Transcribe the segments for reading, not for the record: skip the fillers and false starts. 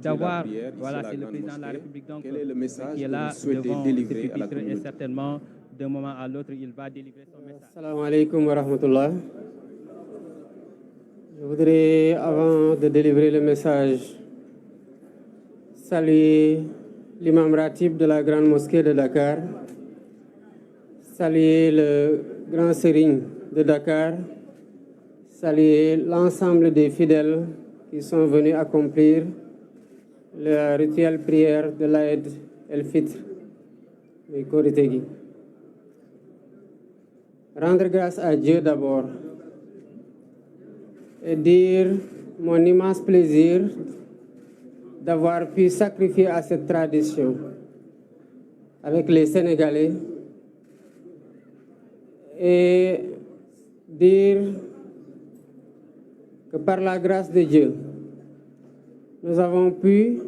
d'avoir, voilà, c'est le président de la République donc, qui est là devant ce pupitre et certainement, d'un moment à l'autre, il va délivrer son message. Assalamu alaikum wa rahmatullah. Je voudrais, avant de délivrer le message, saluer l'imam Ratib de la Grande Mosquée de Dakar, saluer le grand Serigne de Dakar, saluer l'ensemble des fidèles qui sont venus accomplir la rituelle prière de l'Aïd el-Fitr, le Koritegi. Rendre grâce à Dieu d'abord et dire mon immense plaisir d'avoir pu sacrifier à cette tradition avec les Sénégalais et dire que par la grâce de Dieu, nous avons pu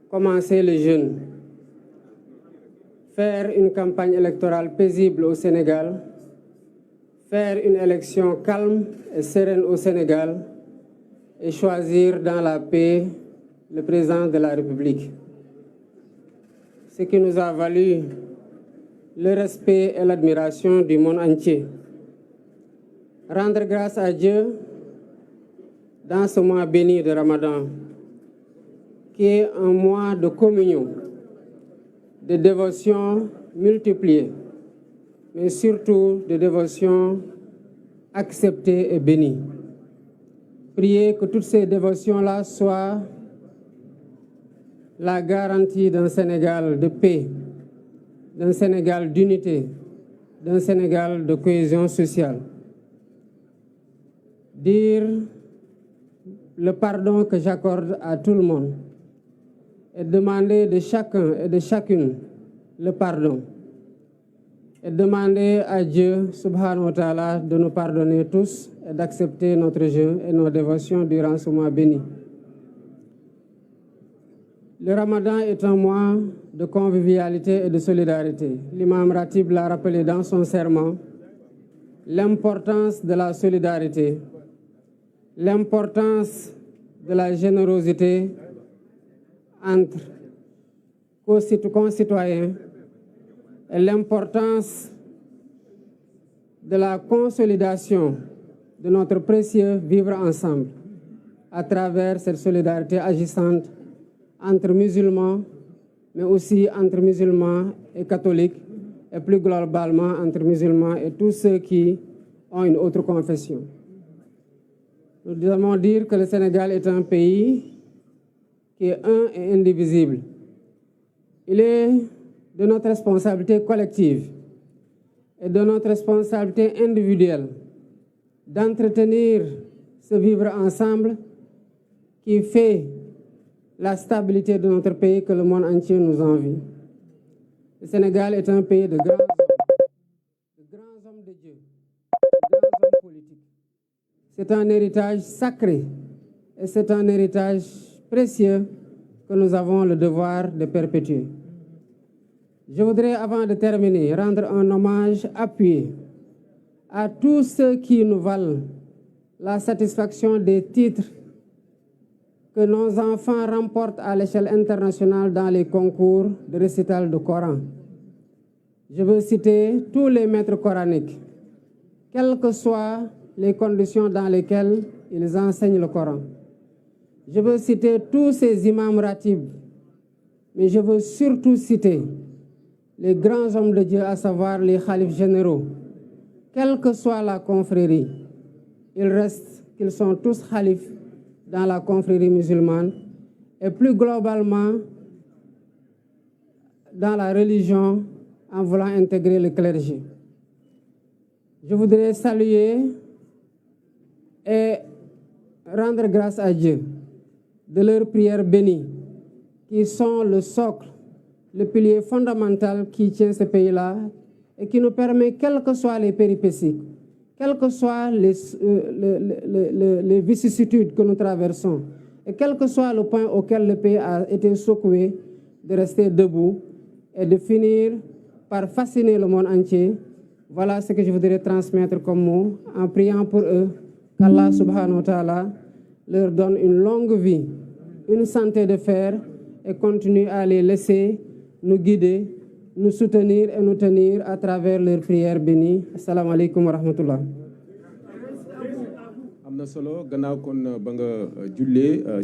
commencer le jeûne, faire une campagne électorale paisible au Sénégal, faire une élection calme et sereine au Sénégal et choisir dans la paix le président de la République. Ce qui nous a valu le respect et l'admiration du monde entier. Rendre grâce à Dieu dans ce mois béni de Ramadan, qui est un mois de communion, de dévotion multipliée, mais surtout de dévotion acceptée et bénie. Priez que toutes ces dévotions-là soient la garantie d'un Sénégal de paix, d'un Sénégal d'unité, d'un Sénégal de cohésion sociale. Dire le pardon que j'accorde à tout le monde et demander de chacun et de chacune le pardon. Et demander à Dieu, subhanahu wa ta'ala, de nous pardonner tous et d'accepter notre jeûne et nos dévotions durant ce mois béni. Le Ramadan est un mois de convivialité et de solidarité. L'imam Ratib l'a rappelé dans son sermon, l'importance de la solidarité, l'importance de la générosité entre concitoyens et l'importance de la consolidation de notre précieux vivre ensemble à travers cette solidarité agissante entre musulmans, mais aussi entre musulmans et catholiques, et plus globalement entre musulmans et tous ceux qui ont une autre confession. Nous devons dire que le Sénégal est un pays qui est un et indivisible. Il est de notre responsabilité collective et de notre responsabilité individuelle d'entretenir ce vivre ensemble qui fait la stabilité de notre pays que le monde entier nous envie. Le Sénégal est un pays de grands hommes de Dieu, de grands hommes politiques. C'est un héritage sacré et c'est un héritage précieux que nous avons le devoir de perpétuer. Je voudrais, avant de terminer, rendre un hommage appuyé à tous ceux qui nous valent la satisfaction des titres que nos enfants remportent à l'échelle internationale dans les concours de récital du Coran. Je veux citer tous les maîtres coraniques, quelles que soient les conditions dans lesquelles ils enseignent le Coran. Je veux citer tous ces imams ratibs, mais je veux surtout citer les grands hommes de Dieu, à savoir les khalifes généraux. Quelle que soit la confrérie, il reste qu'ils sont tous khalifes dans la confrérie musulmane et plus globalement dans la religion en voulant intégrer le clergé. Je voudrais saluer et rendre grâce à Dieu de leurs prières bénies qui sont le socle, le pilier fondamental qui tient ce pays-là et qui nous permet, quelles que soient les péripéties, quelles que soient les vicissitudes que nous traversons, et quel que soit le point auquel le pays a été secoué, de rester debout et de finir par fasciner le monde entier. Voilà ce que je voudrais transmettre comme mot, en priant pour eux, qu'Allah subhanahu wa ta'ala leur donne une longue vie une santé de fer et continue à les laisser nous guider, nous soutenir et nous tenir à travers leurs prières bénies. Assalamu alaikum wa rahmatullah. Amna solo gannaaw kon ba nga jullee